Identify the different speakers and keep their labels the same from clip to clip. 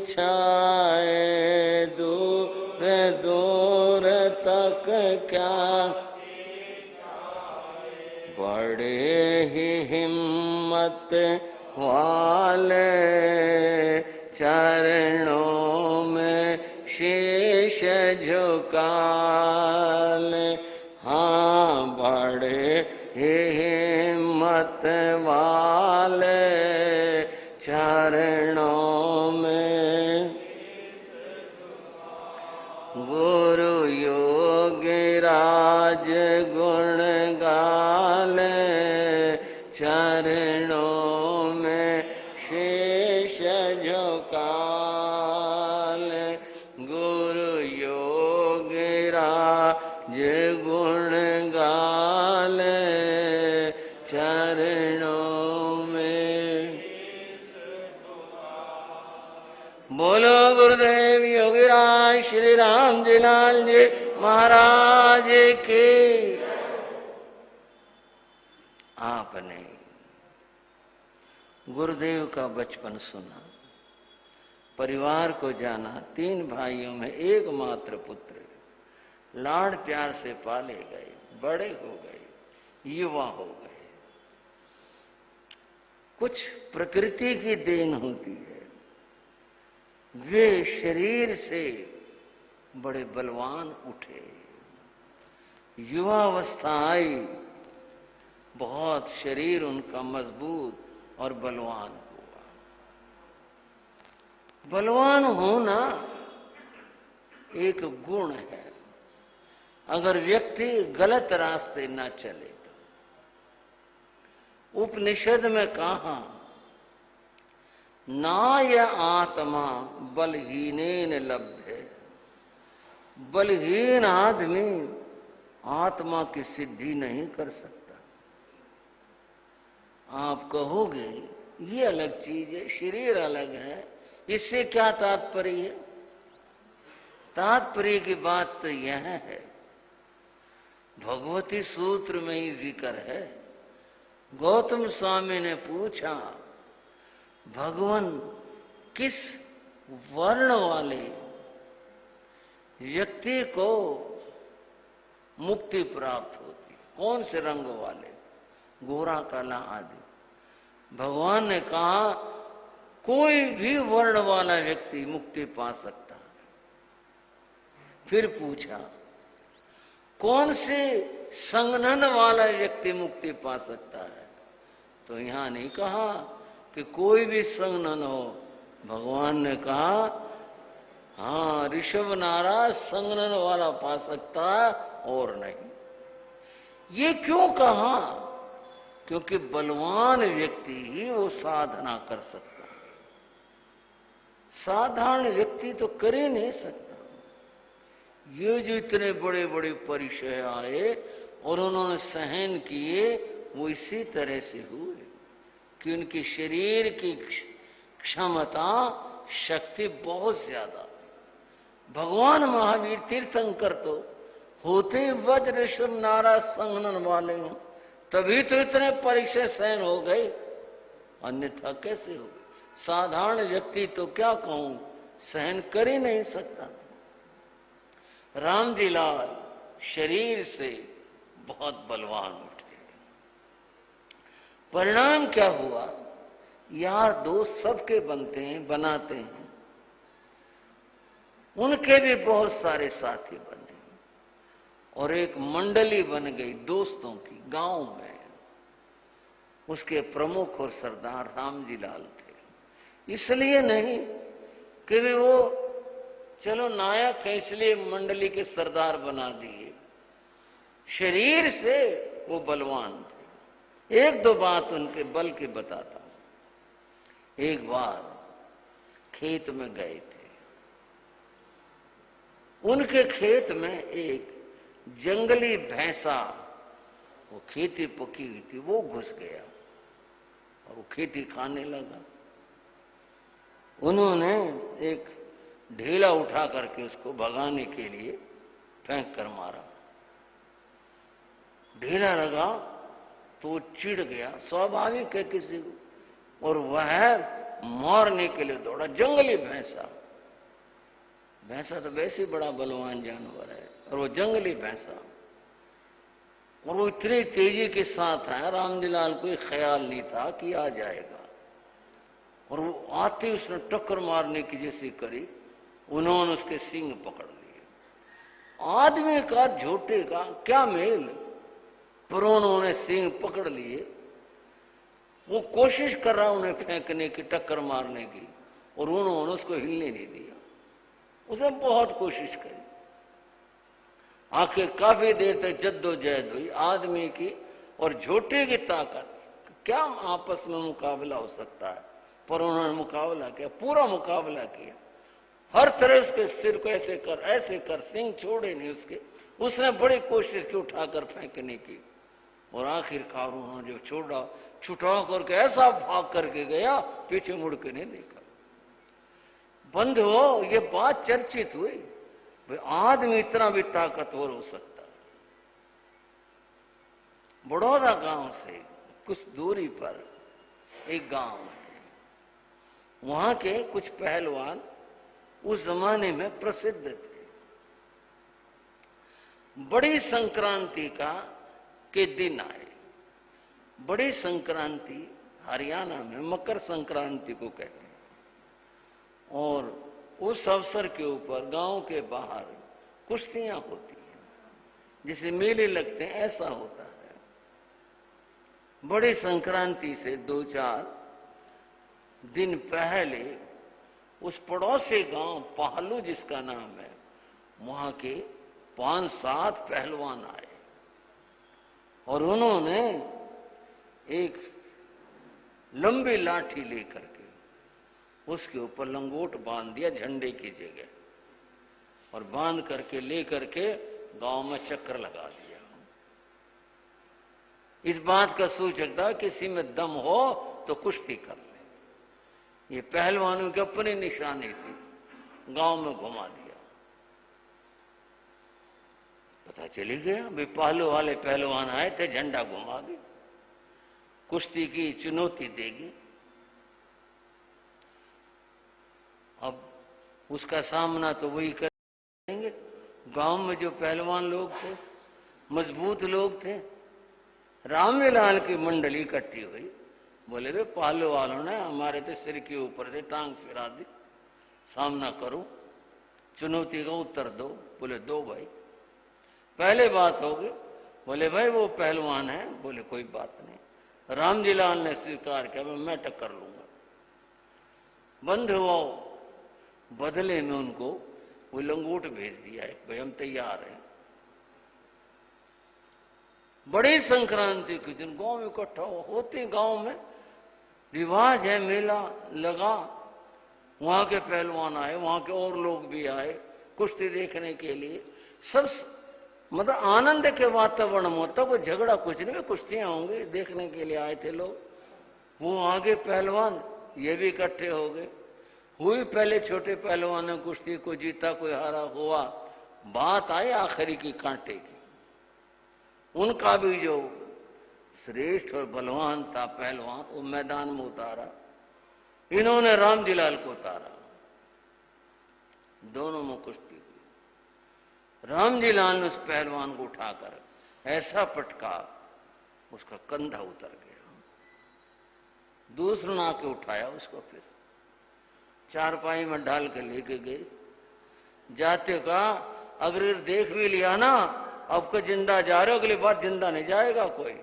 Speaker 1: छाए दूर दूर तक क्या, बड़े ही हिम्मत वाले चरणों में शीश झुका ले। हाँ, बड़े ही हिम्मत वाले चरणों में गुरु योगीराज गुण गाले, चरणों में शीश झुकाले। गुरु योगीराज गुण गाले, चरणों में। बोलो गुरुदेव योगीराज श्री राम जी लाल जी महाराज की। आपने गुरुदेव का बचपन सुना, परिवार को जाना, 3 भाइयों में एकमात्र पुत्र, लाड प्यार से पाले गए, बड़े हो गए, युवा हो गए। कुछ प्रकृति की देन होती है, वे शरीर से बड़े बलवान उठे, युवावस्था आई, बहुत शरीर उनका मजबूत और बलवान हुआ। बलवान होना एक गुण है। अगर व्यक्ति गलत रास्ते न चले तो उपनिषद में कहा, नाय आत्मा बलहीनेन लब्धे। बलहीन आदमी आत्मा की सिद्धि नहीं कर सकता। आप कहोगे ये अलग चीज है, शरीर अलग है, इससे क्या तात्पर्य है? तात्पर्य की बात तो यह है, भगवती सूत्र में ही जिक्र है। गौतम स्वामी ने पूछा, भगवान किस वर्ण वाले व्यक्ति को मुक्ति प्राप्त होती, कौन से रंग वाले, गोरा काला आदि? भगवान ने कहा, कोई भी वर्ण वाला व्यक्ति मुक्ति पा सकता। फिर पूछा, कौन से संघनन वाला व्यक्ति मुक्ति पा सकता है? तो यहां नहीं कहा कि कोई भी संघनन हो। भगवान ने कहा, हाँ, ऋषभ नाराज संघनन वाला पा सकता है और नहीं। ये क्यों कहा? क्योंकि बलवान व्यक्ति ही वो साधना कर सकता है, साधारण व्यक्ति तो कर ही नहीं सकता। ये जो इतने बड़े बड़े परिचय आए और उन्होंने सहन किए, वो इसी तरह से हुए कि उनकी शरीर की क्षमता, शक्ति बहुत ज्यादा थी। भगवान महावीर तीर्थंकर तो होते वज्र ऋषभ नाराज संघनन वाले हैं, तभी तो इतने परीक्षे सहन हो गए, अन्यथा कैसे हो? साधारण व्यक्ति तो क्या कहूं, सहन कर ही नहीं सकता। राम जी लाल शरीर से बहुत बलवान उठे। परिणाम क्या हुआ? यार दोस्त सबके बनते हैं, बनाते हैं। उनके भी बहुत सारे साथी बने और एक मंडली बन गई दोस्तों की गांव में। उसके प्रमुख और सरदार राम जी लाल थे। इसलिए नहीं कि वे वो चलो नायक है इसलिए मंडली के सरदार बना दिए, शरीर से वो बलवान थे। एक दो बात उनके बल की बताता हूं। एक बार खेत में गए थे, उनके खेत में एक जंगली भैंसा, वो खेती पकी हुई थी, वो घुस गया और वो खेती खाने लगा। उन्होंने एक ढेला उठा करके उसको भगाने के लिए फेंक कर मारा। ढेला लगा तो वो चिढ़ गया, स्वाभाविक है किसी को, और वह मारने के लिए दौड़ा। जंगली भैंसा, भैंसा तो वैसे ही बड़ा बलवान जानवर है, और वो जंगली भैंसा, और वो इतनी तेजी के साथ आया, रामजीलाल को एक ख्याल नहीं था कि आ जाएगा, और वो आते उसने टक्कर मारने की जैसी करी, उन्होंने उसके सींग पकड़ लिए। आदमी का झोटे का क्या मेल, पर उन्होंने सींग पकड़ लिए। वो कोशिश कर रहा उन्हें फेंकने की, टक्कर मारने की, और उन्होंने उसको हिलने नहीं दिया। उसने बहुत कोशिश करी, आखिर काफी देर तक जद्दोजहद हुई आदमी की और झोटे की ताकत, क्या आपस में मुकाबला हो सकता है, पर उन्होंने मुकाबला किया, पूरा मुकाबला किया। हर तरह उसके सिर को ऐसे कर, सिंह छोड़े नहीं उसके। उसने बड़ी कोशिश की उठाकर फेंकने की, और आखिरकार उन्होंने जो छुटा करके ऐसा भाग करके गया, पीछे मुड़ के नहीं देखा। बंद हो, ये बात चर्चित हुई, भाई आदमी इतना भी ताकतवर हो सकता है। बड़ौदा गांव से कुछ दूरी पर एक गांव है, वहां के कुछ पहलवान उस जमाने में प्रसिद्ध थे। बड़ी संक्रांति के दिन आए। बड़ी संक्रांति हरियाणा में मकर संक्रांति को कहते हैं, और उस अवसर के ऊपर गांव के बाहर कुश्तियां होती हैं, जैसे मेले लगते हैं ऐसा होता है। बड़ी संक्रांति से 2-4 दिन पहले उस पड़ोसी गांव पहलू जिसका नाम है, वहां के 5-7 पहलवान आए, और उन्होंने एक लंबी लाठी लेकर के उसके ऊपर लंगोट बांध दिया झंडे की जगह, और बांध करके लेकर के गांव में चक्कर लगा दिया। इस बात का सूचक था किसी में दम हो तो कुश्ती कर ले। ये पहलवानों की अपनी निशानी थी, गांव में घुमा दिया। पता चली गया भाई पहलू वाले पहलवान आए थे, झंडा घुमा दी, कुश्ती की चुनौती देगी। अब उसका सामना तो वही करेंगे। गांव में जो पहलवान लोग थे, मजबूत लोग थे, रामजीलाल की मंडली इकट्ठी हुई। बोले वे पहलू वालों ने हमारे तो सिर के ऊपर से टांग फिरा दी, सामना करो, चुनौती का उत्तर दो। बोले दो भाई। पहले बात होगी। बोले भाई वो पहलवान है। बोले कोई बात नहीं। रामजीलाल ने स्वीकार किया, मैं टक्कर लूंगा। बंद हुआ, बदले में उनको वो लंगोट भेज दिया है, भाई हम तैयार हैं। बड़ी संक्रांति के दिन गांव में इकट्ठा होते, गांव में रिवाज है, मेला लगा, वहां के पहलवान आए, वहां के और लोग भी आए कुश्ती देखने के लिए। सब मतलब आनंद के वातावरण में होता, कोई झगड़ा कुछ नहीं, कुश्तियां होंगी देखने के लिए आए थे लोग। वो आगे पहलवान ये भी इकट्ठे हो गए। हुई पहले छोटे पहलवान ने कुश्ती, कोई जीता कोई हारा हुआ। बात आई आखिरी की कांटे की। उनका भी जो श्रेष्ठ और बलवान था पहलवान, वो मैदान में उतारा। इन्होंने रामजीलाल को उतारा, दोनों में कुश्ती हुई। रामजीलाल ने उस पहलवान को उठाकर ऐसा पटका, उसका कंधा उतर गया। दूसरों ने आके उठाया उसको, फिर चारपाई में डाल के लेके गए। जाते कहा अगर देख भी लिया ना, अब को जिंदा जा रहे हो, अगली बार जिंदा नहीं जाएगा कोई।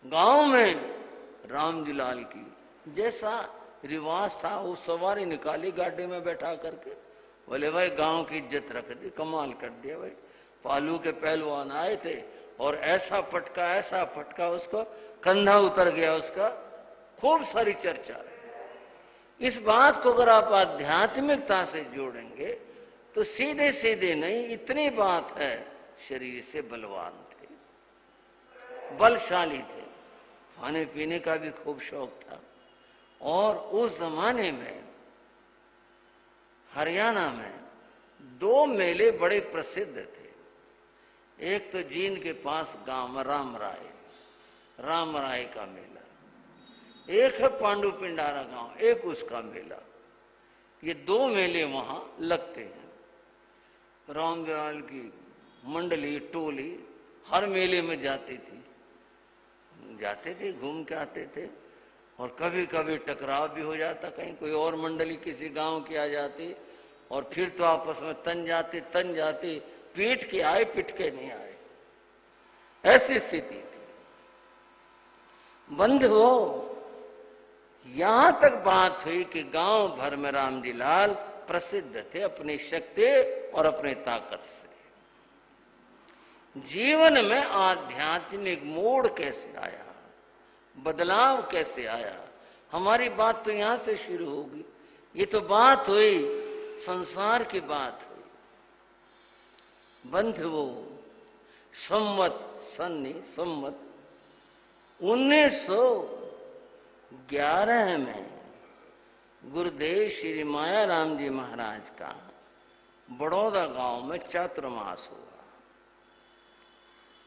Speaker 1: गांव में रामजीलाल की जैसा रिवाज था, वो सवारी निकाली गाड़ी में बैठा करके। बोले भाई गांव की इज्जत रख दी, कमाल कर दिया भाई। पालू के पहलवान आए थे और ऐसा फटका उसको, कंधा उतर गया उसका। खूब सारी चर्चा। इस बात को अगर आप आध्यात्मिकता से जोड़ेंगे तो सीधे सीधे नहीं, इतनी बात है, शरीर से बलवान थे, बलशाली थे, खाने पीने का भी खूब शौक था। और उस जमाने में हरियाणा में 2 मेले बड़े प्रसिद्ध थे। एक तो जींद के पास गांव में राम राय का मेला, एक है पांडु पिंडारा गांव, एक उसका मेला। ये दो मेले वहां लगते हैं। रामदयाल की मंडली टोली हर मेले में जाती थी, घूम के आते थे। और कभी कभी टकराव भी हो जाता, कहीं कोई और मंडली किसी गांव की आ जाती और फिर तो आपस में तन जाती, पीट के आए पिट के नहीं आए, ऐसी स्थिति थी। बंधुओं, यहां तक बात हुई कि गांव भर में रामजी लाल प्रसिद्ध थे अपनी शक्ति और अपनी ताकत से। जीवन में आध्यात्मिक मोड़ कैसे आया, बदलाव कैसे आया, हमारी बात तो यहां से शुरू होगी। ये तो बात हुई, संसार की बात हुई। बंधुओं, संवत 1911 में गुरुदेव श्री माया राम जी महाराज का बड़ौदा गांव में चातुर्मास हुआ।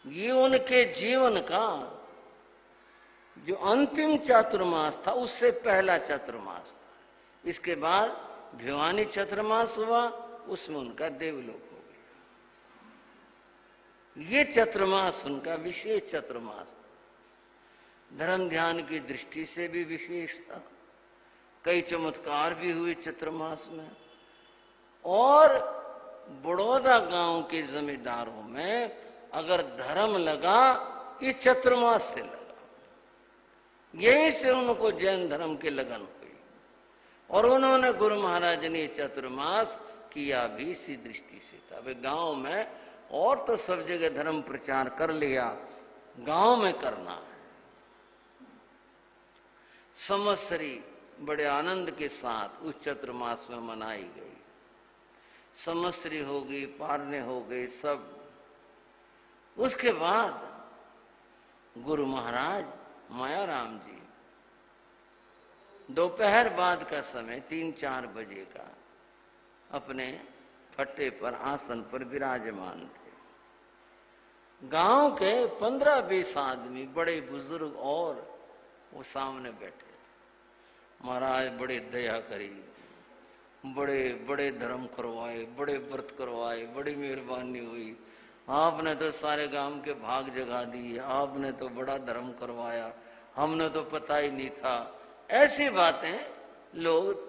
Speaker 1: ये उनके जीवन का जो अंतिम चातुर्मास था, उससे पहला चातुर्मास था। इसके बाद भिवानी चातुर्मास हुआ, उसमें उनका देवलोक हो गया। ये चातुर्मास उनका विशेष चातुर्मास था, धर्म ध्यान की दृष्टि से भी विशेष था। कई चमत्कार भी हुए चातुर्मास में। और बड़ौदा गांव के जमींदारों में अगर धर्म लगा, ये चातुर्मास से लगा। यहीं से उनको जैन धर्म की लगन हुई और उन्होंने गुरु महाराज ने चातुर्मास किया भी इसी दृष्टि से था। वे गांव में और तो सब जगह धर्म प्रचार कर लिया, गांव में करना है। संवत्सरी बड़े आनंद के साथ उस चातुर्मास में मनाई गई। संवत्सरी हो गई, पारने हो गए सब। उसके बाद गुरु महाराज माया राम जी दोपहर बाद का समय 3-4 बजे का अपने फट्टे पर आसन पर विराजमान थे। गांव के 15-20 आदमी बड़े बुजुर्ग और वो सामने बैठे। महाराज बड़े दया करी, बड़े बड़े धर्म करवाए, बड़े व्रत करवाए, बड़ी मेहरबानी हुई। आपने तो सारे गांव के भाग जगा दिए, आपने तो बड़ा धर्म करवाया, हमने तो पता ही नहीं था। ऐसी बातें लोग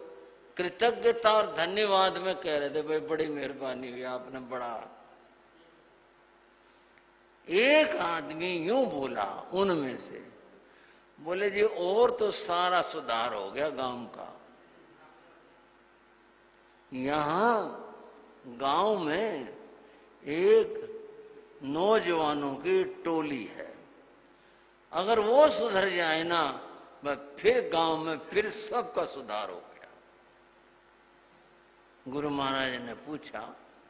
Speaker 1: कृतज्ञता और धन्यवाद में कह रहे थे, भाई बड़ी मेहरबानी हुई, आपने बड़ा। एक आदमी यूं बोला उनमें से, बोले जी और तो सारा सुधार हो गया गांव का। यहां गांव में एक नौजवानों की टोली है, अगर वो सुधर जाए ना, फिर गांव में फिर सबका सुधार हो गया। गुरु महाराज ने पूछा,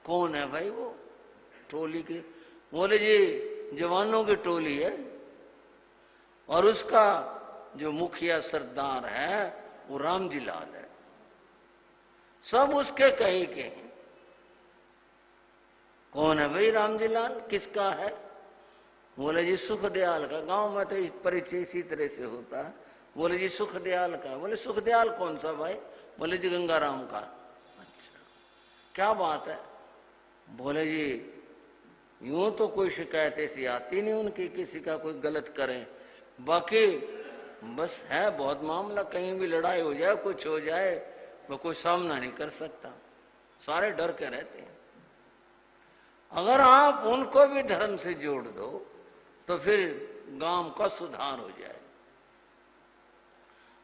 Speaker 1: कौन है भाई वो टोली के? बोले जी जवानों की टोली है और उसका जो मुखिया सरदार है वो रामजी लाल है। सब उसके कहे के हैं। कौन है भाई रामजी लाल, किसका है? बोले जी सुखदयाल का। गांव में तो परिचय इसी तरह से होता है। बोले जी सुखदयाल का। बोले सुखदयाल कौन सा भाई? बोले जी गंगाराम का। अच्छा, क्या बात है? बोले जी यूं तो कोई शिकायत ऐसी आती नहीं उनकी, किसी का कोई गलत करें, बाकी बस है बहुत मामला, कहीं भी लड़ाई हो जाए, कुछ हो जाए, वो कोई सामना नहीं कर सकता, सारे डर के रहते हैं। अगर आप उनको भी धर्म से जोड़ दो तो फिर गांव का सुधार हो जाए।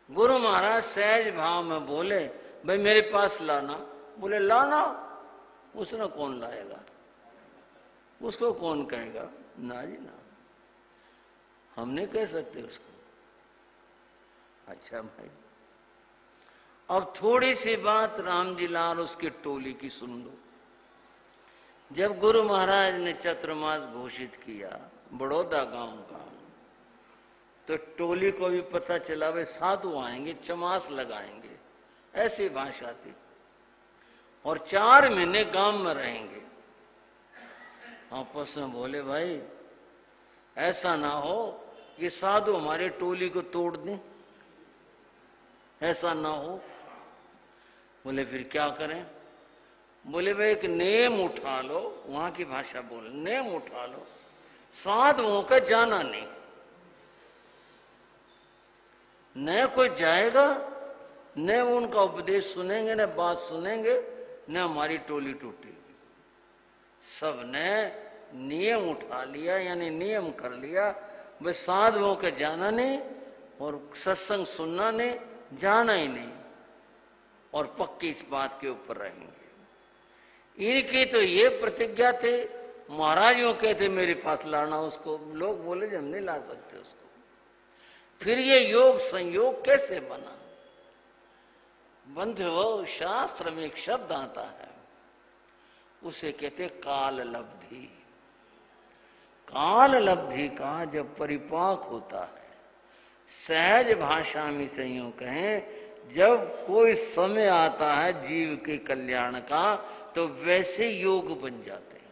Speaker 1: गुरु महाराज सहज भाव में बोले, भाई मेरे पास लाना। बोले लाना? उसने कौन लाएगा, उसको कौन कहेगा? ना जी ना, हम नहीं कह सकते उसको। अच्छा भाई, अब थोड़ी सी बात रामजी लाल उसकी टोली की सुन लो। जब गुरु महाराज ने चातुर्मास घोषित किया बड़ौदा गांव का, तो टोली को भी पता चला वे साधु आएंगे, चमास लगाएंगे, ऐसी भाषा थी। और 4 महीने गांव में रहेंगे। आपस में बोले, भाई ऐसा ना हो कि साधु हमारे टोली को तोड़ दें, ऐसा ना हो। बोले फिर क्या करें? बोले भाई एक नेम उठा लो, वहां की भाषा बोल, नेम उठा लो, साधुओं का जाना नहीं, न कोई जाएगा, न उनका उपदेश सुनेंगे, न बात सुनेंगे, न हमारी टोली टूटेगी। सब ने नियम उठा लिया, यानी नियम कर लिया, भाई साधुओं के जाना नहीं और सत्संग सुनना नहीं, जाना ही नहीं, और पक्की इस बात के ऊपर रहेंगे। इनकी तो ये प्रतिज्ञा थे। महाराज यूं कहते मेरे पास लाना उसको, लोग बोले हम नहीं ला सकते उसको। फिर ये योग संयोग कैसे बना? बंधुओं, शास्त्र में एक शब्द आता है, उसे कहते काल लब्धि। काल लब्धि का जब परिपाक होता है, सहज भाषा में से यूं कहें, जब कोई समय आता है जीव के कल्याण का, तो वैसे योग बन जाते हैं।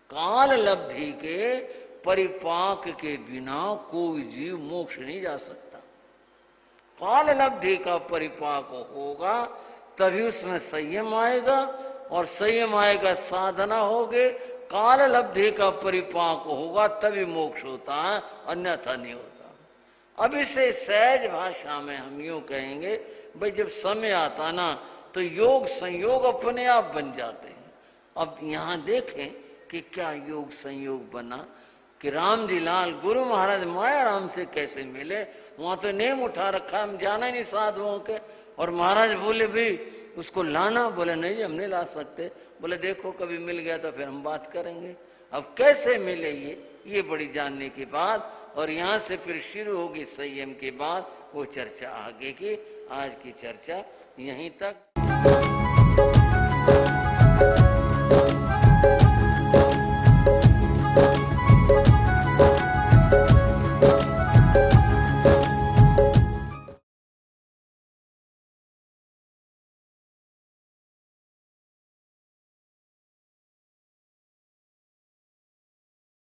Speaker 1: काल लब्धि के परिपाक के बिना कोई जीव मोक्ष नहीं जा सकता। काल लब्धि का परिपाक होगा तभी उसमें संयम आएगा, और संयम आएगा साधना होगी। काल लब्धि का परिपाक होगा तभी मोक्ष होता है, अन्यथा नहीं होता। अब इसे सहज भाषा में हम यूं कहेंगे, भाई जब समय आता ना तो योग संयोग अपने आप बन जाते हैं। अब यहाँ देखें कि क्या योग संयोग बना कि राम जी लाल गुरु महाराज माया राम से कैसे मिले। वहां तो नेम उठा रखा, हम जाना ही नहीं साधुओं के, और महाराज बोले भाई उसको लाना, बोले नहीं जी हम नहीं ला सकते। बोले देखो कभी मिल गया तो फिर हम बात करेंगे। अब कैसे मिले ये बड़ी जानने की बात, और यहाँ से फिर शुरू होगी संयम की बात, वो चर्चा आगे की। आज की चर्चा यहीं तक।